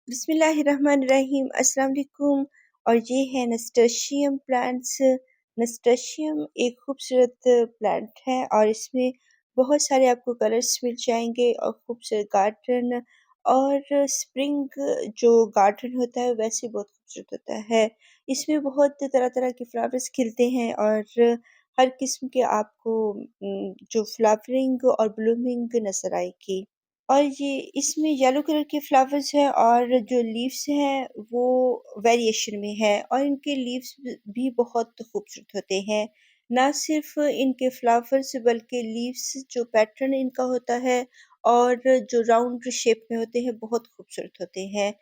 बिस्मिल्लाहिर्रहमानिर्रहीम अस्सलाम वालेकुम। और ये है नस्टर्शियम प्लांट्स। नस्टर्शियम एक खूबसूरत प्लांट है और इसमें बहुत सारे आपको कलर्स मिल जाएंगे और खूबसूरत गार्डन और स्प्रिंग जो गार्डन होता है वैसे बहुत खूबसूरत होता है। इसमें बहुत तरह तरह के फ्लावर्स खिलते हैं और हर किस्म के आपको जो फ्लावरिंग और ब्लूमिंग नजर आएगी। और ये इसमें येलो कलर के फ्लावर्स हैं और जो लीव्स हैं वो वेरिएशन में है और इनके लीव्स भी बहुत खूबसूरत होते हैं। ना सिर्फ इनके फ्लावर्स बल्कि लीव्स जो पैटर्न इनका होता है और जो राउंड शेप में होते हैं बहुत खूबसूरत होते हैं।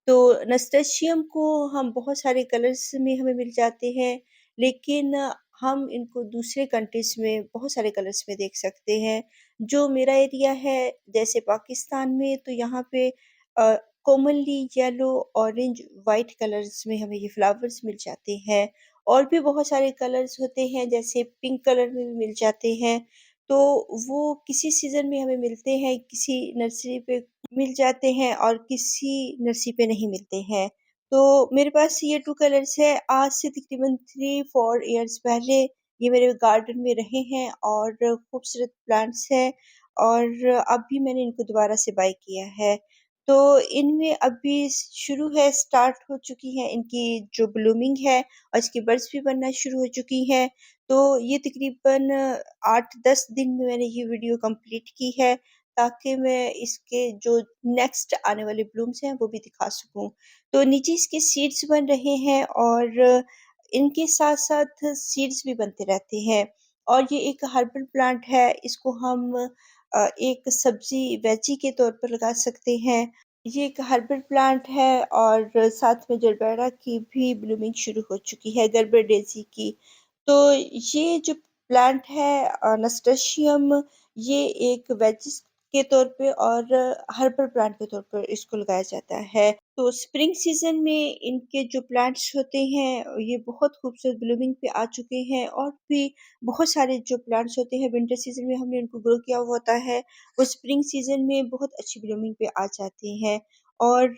तो नस्टेशियम को हम बहुत सारे कलर्स में हमें मिल जाते हैं, लेकिन हम इनको दूसरे कंट्रीज में बहुत सारे कलर्स में देख सकते हैं। जो मेरा एरिया है जैसे पाकिस्तान में, तो यहाँ पे commonly yellow, orange, white colours में हमें ये फ्लावर्स मिल जाते हैं। और भी बहुत सारे कलर्स होते हैं जैसे पिंक कलर में भी मिल जाते हैं। तो वो किसी सीज़न में हमें मिलते हैं, किसी नर्सरी पे मिल जाते हैं और किसी नर्सरी पे नहीं मिलते हैं। तो मेरे पास ये 2 कलर्स है। आज से तकरीबन 3-4 इयर्स पहले ये मेरे गार्डन में रहे हैं और खूबसूरत प्लांट्स हैं और अभी मैंने इनको दोबारा से बाय किया है। तो इनमें अभी शुरू है, स्टार्ट हो चुकी है इनकी जो ब्लूमिंग है और इसकी बड्स भी बनना शुरू हो चुकी हैं। तो ये तकरीबन 8-10 दिन में मैंने ये वीडियो कंप्लीट की है ताकि मैं इसके जो नेक्स्ट आने वाले ब्लूम्स हैं वो भी दिखा सकूँ। तो नीचे इसके सीड्स बन रहे हैं और इनके साथ-साथ सीड्स भी बनते रहते हैं। और ये एक हर्बल प्लांट है, इसको हम एक सब्ज़ी वेजी के तौर पर लगा सकते हैं। ये एक हर्बल प्लांट है और साथ में जरबेरा की भी ब्लूमिंग शुरू हो चुकी है, गरबर डेज़ी की। तो ये जो प्लांट है नस्टर्शियम, ये एक वेजिस के तौर पे और हर्बल प्लांट के तौर पर इसको लगाया जाता है। तो स्प्रिंग सीज़न में इनके जो प्लांट्स होते हैं ये बहुत खूबसूरत ब्लूमिंग पे आ चुके हैं और भी बहुत सारे जो प्लांट्स होते हैं विंटर सीज़न में हमने उनको ग्रो किया हुआ होता है, वो स्प्रिंग सीज़न में बहुत अच्छी ब्लूमिंग पे आ जाते हैं और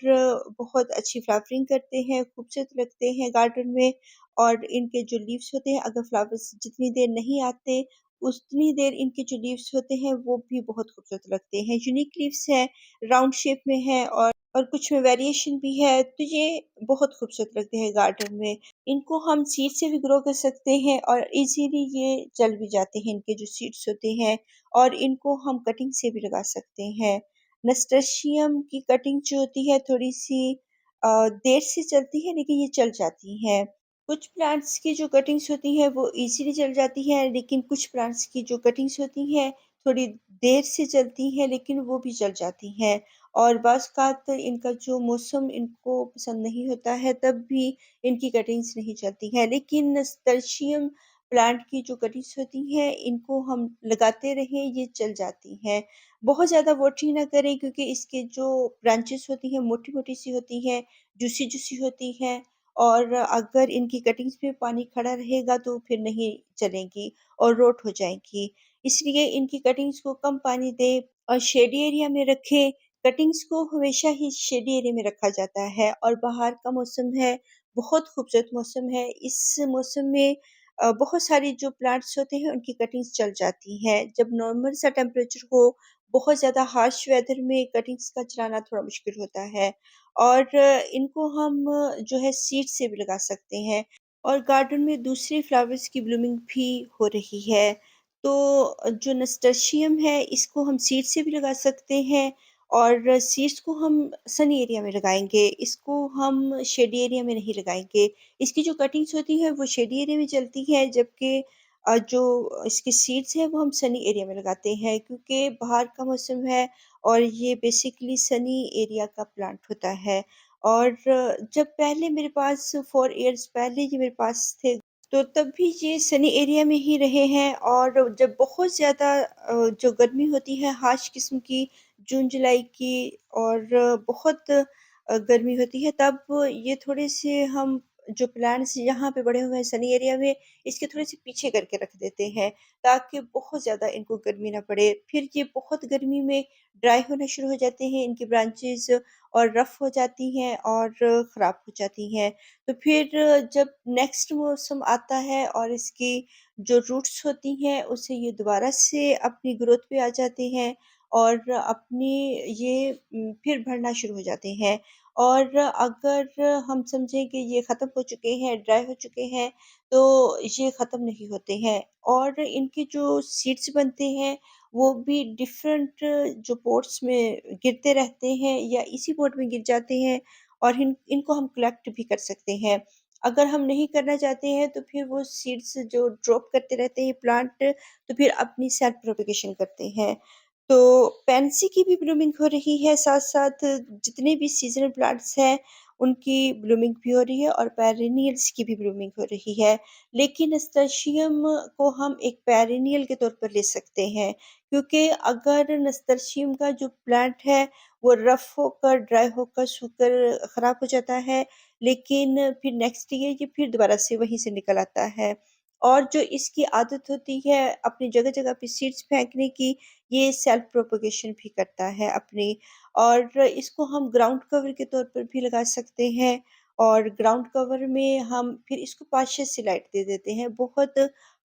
बहुत अच्छी फ्लावरिंग करते हैं, खूबसूरत लगते हैं गार्डन में। और इनके जो लीव्स होते हैं, अगर फ्लावर्स जितनी देर नहीं आते, उतनी देर इनके जो लीव्स होते हैं वो भी बहुत खूबसूरत लगते हैं। यूनिक लीव्स हैं, राउंड शेप में हैं और कुछ में वेरिएशन भी है, तो ये बहुत खूबसूरत लगते हैं गार्डन में। इनको हम सीड से भी ग्रो कर सकते हैं और इजीली ये चल भी जाते हैं, इनके जो सीड्स होते हैं। और इनको हम कटिंग से भी लगा सकते हैं। नस्टर्शियम की कटिंग जो होती है थोड़ी सी देर से चलती है, लेकिन ये चल जाती हैं। कुछ प्लांट्स की जो कटिंग्स होती हैं वो इजीली चल जाती हैं, लेकिन कुछ प्लांट्स की जो कटिंग्स होती हैं थोड़ी देर से चलती हैं, लेकिन वो भी चल जाती हैं। और बाज़-औक़ात इनका जो मौसम इनको पसंद नहीं होता है, तब भी इनकी कटिंग्स नहीं चलती हैं। लेकिन नस्टर्शियम प्लांट की जो कटिंग्स होती हैं, इनको हम लगाते रहें, ये चल जाती हैं। बहुत ज़्यादा वाटरिंग ना करें क्योंकि इसके जो ब्रांचेस होती हैं, मोटी-मोटी सी होती हैं, जूसी-जूसी होती हैं और अगर इनकी कटिंग्स में पानी खड़ा रहेगा तो फिर नहीं चलेंगी और रोट हो जाएँगी। इसलिए इनकी कटिंग्स को कम पानी दें और शेडी एरिया में रखें। कटिंग्स को हमेशा ही शेडी एरिया में रखा जाता है और बाहर का मौसम है, बहुत खूबसूरत मौसम है। इस मौसम में बहुत सारी जो प्लांट्स होते हैं उनकी कटिंग्स चल जाती हैं। जब नॉर्मल सा टेम्परेचर हो, बहुत ज़्यादा हार्श वेदर में कटिंग्स का चलाना थोड़ा मुश्किल होता है। और इनको हम जो है सीड से भी लगा सकते हैं और गार्डन में दूसरे फ्लावर्स की ब्लूमिंग भी हो रही है। तो जो नस्टर्शियम है इसको हम सीड से भी लगा सकते हैं और सीड्स को हम सनी एरिया में लगाएँगे, इसको हम शेडी एरिया में नहीं लगाएँगे। इसकी जो कटिंग्स होती हैं वो शेडी एरिया में चलती हैं, जबकि जो इसके सीड्स हैं वो हम सनी एरिया में लगाते हैं क्योंकि बाहर का मौसम है और ये बेसिकली सनी एरिया का प्लांट होता है। और जब पहले मेरे पास 4 इयर्स पहले ये मेरे पास थे, तो तब भी ये सनी एरिया में ही रहे हैं और जब बहुत ज़्यादा जो गर्मी होती है हार्श किस्म की, जून-जुलाई की और बहुत गर्मी होती है, तब ये थोड़े से हम जो प्लांट्स यहाँ पे बड़े हुए हैं सनी एरिया में, इसके थोड़े-से पीछे करके रख देते हैं, ताकि बहुत ज़्यादा इनको गर्मी ना पड़े। फिर ये बहुत गर्मी में ड्राई होना शुरू हो जाते हैं, इनकी ब्रांचेज़ और रफ़ हो जाती हैं और ख़राब हो जाती हैं। तो फिर जब नेक्स्ट मौसम आता है और इसकी जो रूट्स होती हैं, उससे ये दोबारा से अपनी ग्रोथ पे आ जाते हैं और अपनी ये फिर बढ़ना शुरू हो जाते हैं। और अगर हम समझें कि ये ख़त्म हो चुके हैं, ड्राई हो चुके हैं, तो ये ख़त्म नहीं होते हैं और इनके जो सीड्स बनते हैं, वो भी डिफ़रेंट जो पॉट्स में गिरते रहते हैं या इसी पॉट में गिर जाते हैं और इनको हम कलेक्ट भी कर सकते हैं। अगर हम नहीं करना चाहते हैं, तो फिर वो सीड्स जो ड्रॉप करते रहते हैं प्लांट, तो फिर अपनी सेल्फ प्रोपेगेशन करते हैं। तो पैंसी की भी ब्लूमिंग हो रही है, साथ-साथ जितने भी सीज़नल प्लांट्स हैं, उनकी ब्लूमिंग भी हो रही है और पेरेनियल्स की भी ब्लूमिंग हो रही है। लेकिन नस्टर्शियम को हम एक पेरेनियल के तौर पर ले सकते हैं, क्योंकि अगर नस्टर्शियम का जो प्लांट है, वो रफ़ होकर, ड्राई होकर, सूखकर ख़राब हो जाता है, लेकिन फिर नेक्स्ट ईयर ये फिर दोबारा से वहीं से निकल आता है। और जो इसकी आदत होती है अपनी जगह-जगह पे सीड्स फेंकने की, ये सेल्फ प्रोपेगेशन भी करता है अपनी। और इसको हम ग्राउंड कवर के तौर पर भी लगा सकते हैं और ग्राउंड कवर में हम फिर इसको पार्शियल से लाइट दे देते हैं। बहुत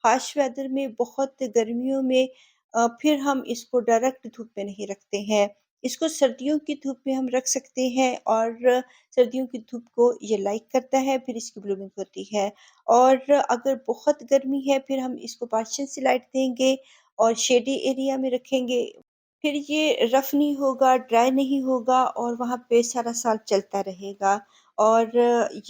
हार्श वेदर में, बहुत गर्मियों में फिर हम इसको डायरेक्ट धूप में नहीं रखते हैं। इसको सर्दियों की धूप में हम रख सकते हैं और सर्दियों की धूप को ये लाइक करता है, फिर इसकी ब्लूमिंग होती है। और अगर बहुत गर्मी है, फिर हम इसको पार्शियल से लाइट देंगे और शेडी एरिया में रखेंगे। फिर ये रफ़ नहीं होगा, ड्राई नहीं होगा और वहाँ पे सारा साल चलता रहेगा। और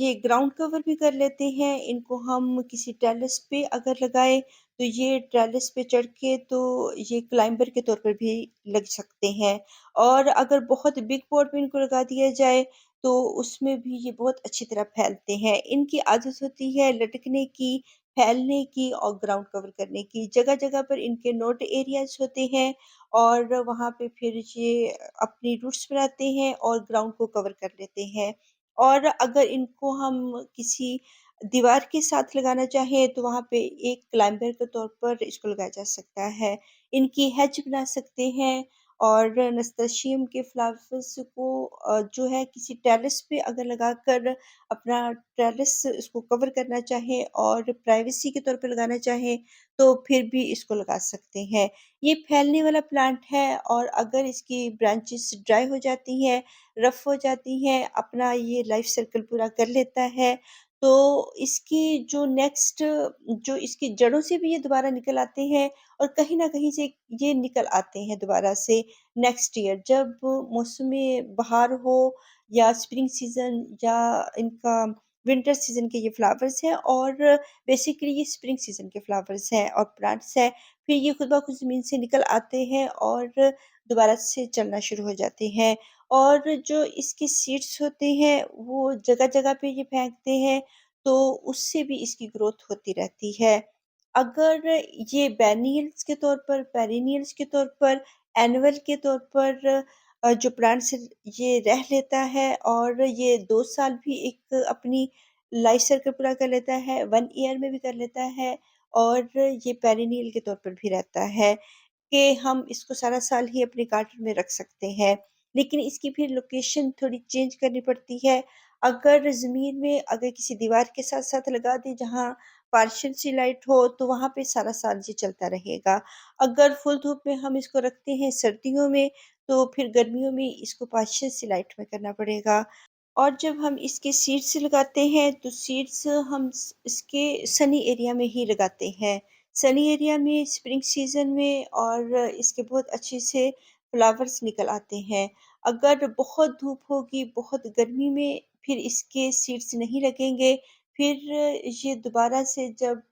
ये ग्राउंड कवर भी कर लेते हैं, इनको हम किसी टेरेस पे अगर लगाएँ, तो ये टेरेस पे चढ़ के तो ये क्लाइंबर के तौर पर भी लग सकते हैं। और अगर बहुत बिग पॉट में इनको लगा दिया जाए, तो उसमें भी ये बहुत अच्छी तरह फैलते हैं। इनकी आदत होती है लटकने की, फैलने की और ग्राउंड कवर करने की। जगह-जगह पर इनके नोड एरियाज़ होते हैं और वहाँ पे फिर ये अपनी रूट्स बनाते हैं और ग्राउंड को कवर कर लेते हैं। और अगर इनको हम किसी दीवार के साथ लगाना चाहें, तो वहाँ पे एक क्लाइंबर के तौर पर इसको लगाया जा सकता है। इनकी हैज बना सकते हैं और नस्ताशियम के फ्लावर्स को जो है किसी टेरेस पे अगर लगाकर अपना टेरेस इसको कवर करना चाहें और प्राइवेसी के तौर पे लगाना चाहें, तो फिर भी इसको लगा सकते हैं। ये फैलने वाला प्लांट है और अगर इसकी ब्रांचेस ड्राई हो जाती हैं, रफ़ हो जाती हैं, अपना ये लाइफ़ सर्कल पूरा कर लेता है, तो इसकी जो नेक्स्ट जो इसकी जड़ों से भी ये दोबारा निकल आते हैं और कहीं न कहीं से ये निकल आते हैं दोबारा से नेक्स्ट ईयर जब मौसमी बहार हो या स्प्रिंग सीज़न या इनका विंटर सीज़न के ये फ्लावर्स हैं और बेसिकली ये स्प्रिंग सीज़न के फ्लावर्स हैं और प्लांट्स हैं। फिर ये खुद ब खुद ज़मीन से निकल आते हैं और दोबारा से चलना शुरू हो जाते हैं। और जो इसके सीड्स होते हैं, वो जगह-जगह पे ये फेंकते हैं, तो उससे भी इसकी ग्रोथ होती रहती है। अगर ये पेनियल्स के तौर पर, पेरिनियल्स के तौर पर, एनुअल के तौर पर जो प्लांट्स ये रह लेता है और ये 2 साल भी एक अपनी लाइफ साइकिल पूरा कर लेता है, 1 ईयर में भी कर लेता है और ये पेरिनियल के तौर पर भी रहता है। कि हम इसको सारा साल ही अपने गार्डन में रख सकते हैं। लेकिन इसकी फिर लोकेशन थोड़ी चेंज करनी पड़ती है। अगर ज़मीन में अगर किसी दीवार के साथ-साथ लगा दें जहाँ पार्शियल सी लाइट हो तो वहाँ पे सारा साल ये चलता रहेगा। अगर फुल धूप में हम इसको रखते हैं सर्दियों में तो फिर गर्मियों में इसको पार्शियल सी लाइट में करना पड़ेगा। और जब हम इसके सीड्स लगाते हैं तो सीड्स हम इसके सनी एरिया में ही लगाते हैं। सनी एरिया में स्प्रिंग सीज़न में और इसके बहुत अच्छे से फ्लावर्स निकल आते हैं। अगर बहुत धूप होगी, बहुत गर्मी में फिर इसके सीड्स नहीं लगेंगे। फिर ये दोबारा से जब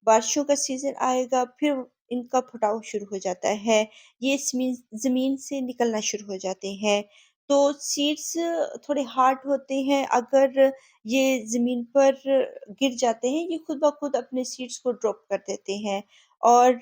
बारिशों का सीज़न आएगा फिर इनका फुटाव शुरू हो जाता है। ये ज़मीन से निकलना शुरू हो जाते हैं। तो सीड्स थोड़े हार्ड होते हैं, अगर ये ज़मीन पर गिर जाते हैं, ये खुद ब खुद अपने सीड्स को ड्रॉप कर देते हैं और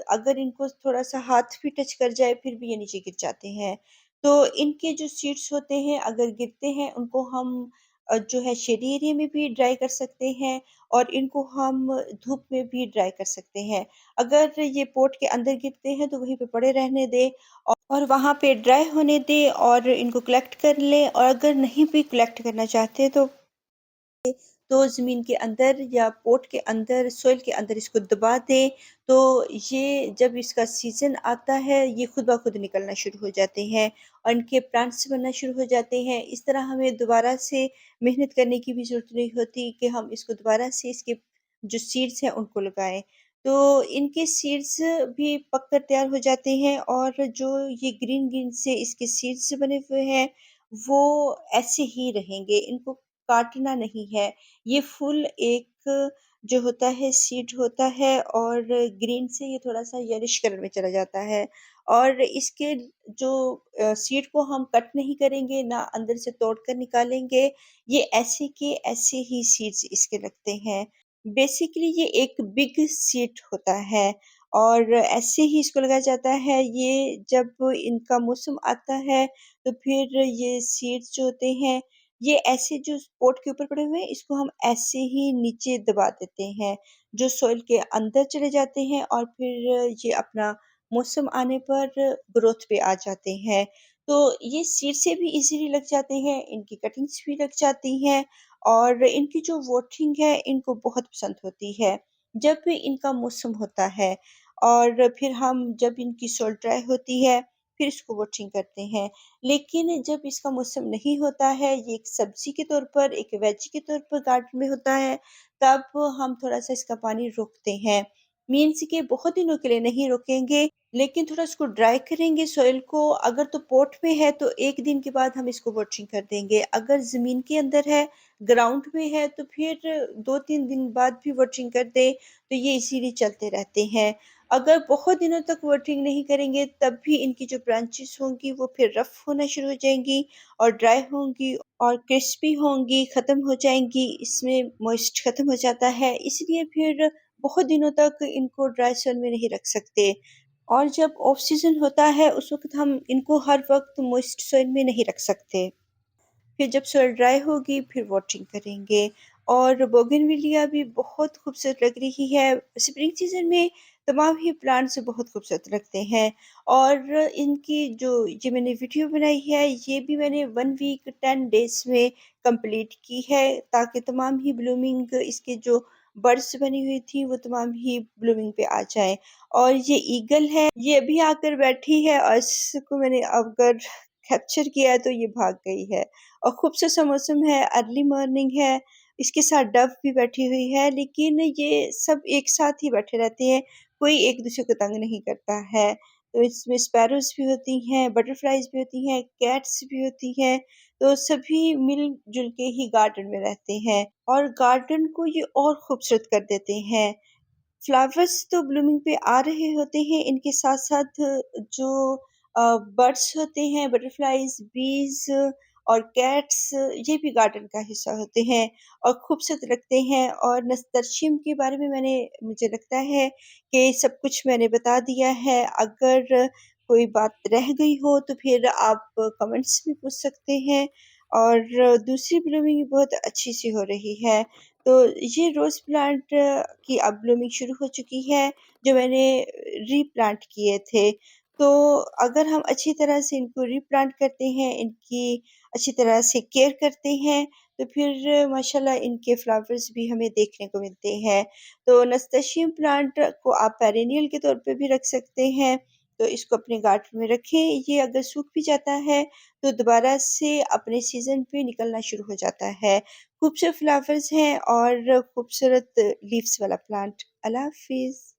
अगर इनको थोड़ा-सा हाथ भी टच कर जाए, फिर भी ये नीचे गिर जाते हैं। तो इनके जो सीड्स होते हैं, अगर गिरते हैं, उनको हम जो है शेडी एरिया में भी ड्राई कर सकते हैं और इनको हम धूप में भी ड्राई कर सकते हैं। अगर ये पॉट के अंदर गिरते हैं तो वहीं पे पड़े रहने दें और वहाँ पे ड्राई होने दें और इनको कलेक्ट कर लें, और अगर नहीं भी कलेक्ट करना चाहते तो ज़मीन के अंदर या पॉट के अंदर, सॉइल के अंदर इसको दबा दें, तो ये जब इसका सीज़न आता है, ये खुद ब खुद निकलना शुरू हो जाते हैं और इनके प्लांट्स बनना शुरू हो जाते हैं। इस तरह हमें दोबारा से मेहनत करने की भी ज़रूरत नहीं होती कि हम इसको दोबारा से इसके जो सीड्स हैं, उनको लगाएँ। तो इनके सीड्स भी पक कर तैयार हो जाते हैं और जो ये ग्रीन-ग्रीन से इसके सीड्स बने हुए हैं, वो ऐसे ही रहेंगे, इनको काटना नहीं है। ये फुल एक जो होता है सीड होता है और ग्रीन से ये थोड़ा-सा येलिश कलर में चला जाता है और इसके जो सीड को हम कट नहीं करेंगे, ना अंदर से तोड़ कर निकालेंगे, ये ऐसे के ऐसे ही सीड्स इसके लगते हैं। बेसिकली ये एक बिग सीड होता है और ऐसे ही इसको लगाया जाता है। ये जब इनका मौसम आता है, तो फिर ये सीड्स जो होते हैं, ये ऐसे जो पॉट के ऊपर पड़े हुए हैं, इसको हम ऐसे ही नीचे दबा देते हैं, जो सॉइल के अंदर चले जाते हैं और फिर ये अपना मौसम आने पर ग्रोथ पे आ जाते हैं। तो ये सीड से भी इज़िली लग जाते हैं, इनकी कटिंग्स भी लग जाती हैं और इनकी जो वाटरिंग है, इनको बहुत पसंद होती है। जब भी इनका मौसम होता है और फिर हम जब इनकी सॉइल ड्राई होती है, फिर इसको वाटरिंग करते हैं। लेकिन जब इसका मौसम नहीं होता है, ये एक सब्ज़ी के तौर पर, एक वेजी के तौर पर गार्डन में होता है, तब हम थोड़ा-सा इसका पानी रोकते हैं। मीन्स कि बहुत दिनों के लिए नहीं रोकेंगे, लेकिन थोड़ा उसको ड्राई करेंगे सॉइल को। अगर तो पॉट में है, तो 1 दिन के बाद हम इसको वाटरिंग कर देंगे। अगर ज़मीन के अंदर है, ग्राउंड में है, तो फिर 2-3 दिन बाद भी वाटरिंग कर दें, तो ये इसीलिए चलते रहते हैं। अगर बहुत दिनों तक वाटरिंग नहीं करेंगे, तब भी इनकी जो ब्रांचेस होंगी वो फिर रफ़ होना शुरू हो जाएँगी और ड्राई होंगी और क्रिस्पी होंगी, ख़त्म हो जाएँगी, इसमें मॉइस्ट ख़त्म हो जाता है, इसलिए फिर बहुत दिनों तक इनको ड्राई सॉइल में नहीं रख सकते। और जब ऑफ सीज़न होता है, उस वक़्त हम इनको हर वक़्त मॉइस्ट सॉइल में नहीं रख सकते। फिर जब सॉइल ड्राई होगी फिर वाटरिंग करेंगे। और बोगनविलिया भी बहुत खूबसूरत लग रही है। स्प्रिंग सीज़न में तमाम ही प्लांट्स बहुत खूबसूरत लगते हैं और इनकी जो ये मैंने वीडियो बनाई है, ये भी मैंने 1 वीक 10 डेज़ में कंप्लीट की है, ताकि तमाम ही ब्लूमिंग इसके जो बड्स बनी हुई थी वो तमाम ही ब्लूमिंग पे आ जाएँ। और ये ईगल है, ये अभी आकर बैठी है और इसको मैंने अगर कैप्चर किया है तो ये भाग गई है। और खूबसूरत सा मौसम है, अर्ली मॉर्निंग है, इसके साथ डव भी बैठी हुई है, लेकिन ये सब एक साथ ही बैठे रहते हैं, कोई एक-दूसरे को तंग नहीं करता है। तो इसमें स्पैरोज़ भी होती हैं, बटरफ्लाइज़ भी होती हैं, कैट्स भी होती हैं, तो सभी मिल-जुल के ही गार्डन में रहते हैं और गार्डन को ये और खूबसूरत कर देते हैं। फ्लावर्स तो ब्लूमिंग पे आ रहे होते हैं, इनके साथ-साथ जो बर्ड्स होते हैं, बटरफ्लाइज़, बीज़ और कैट्स, ये भी गार्डन का हिस्सा होते हैं और खूबसूरत लगते हैं। और नस्तर्शियम के बारे में मुझे लगता है कि सब कुछ मैंने बता दिया है। अगर कोई बात रह गई हो तो फिर आप कमेंट्स में पूछ सकते हैं। और दूसरी ब्लूमिंग भी बहुत अच्छी-सी हो रही है। तो ये रोज़ प्लांट की अब ब्लूमिंग शुरू हो चुकी है, जो मैंने रीप्लांट किए थे। तो अगर हम अच्छी तरह से इनको रीप्लांट करते हैं, इनकी अच्छी तरह से केयर करते हैं, तो फिर माशाल्लाह इनके फ्लावर्स भी हमें देखने को मिलते हैं। तो नस्ताशियम प्लांट को आप पेरेनियल के तौर पे भी रख सकते हैं, तो इसको अपने गार्डन में रखें। ये अगर सूख भी जाता है, तो दोबारा से अपने सीज़न पे निकलना शुरू हो जाता है। खूबसूरत फ्लावर्स हैं और खूबसूरत लीव्स वाला प्लांट। अल्लाह हाफ़िज़।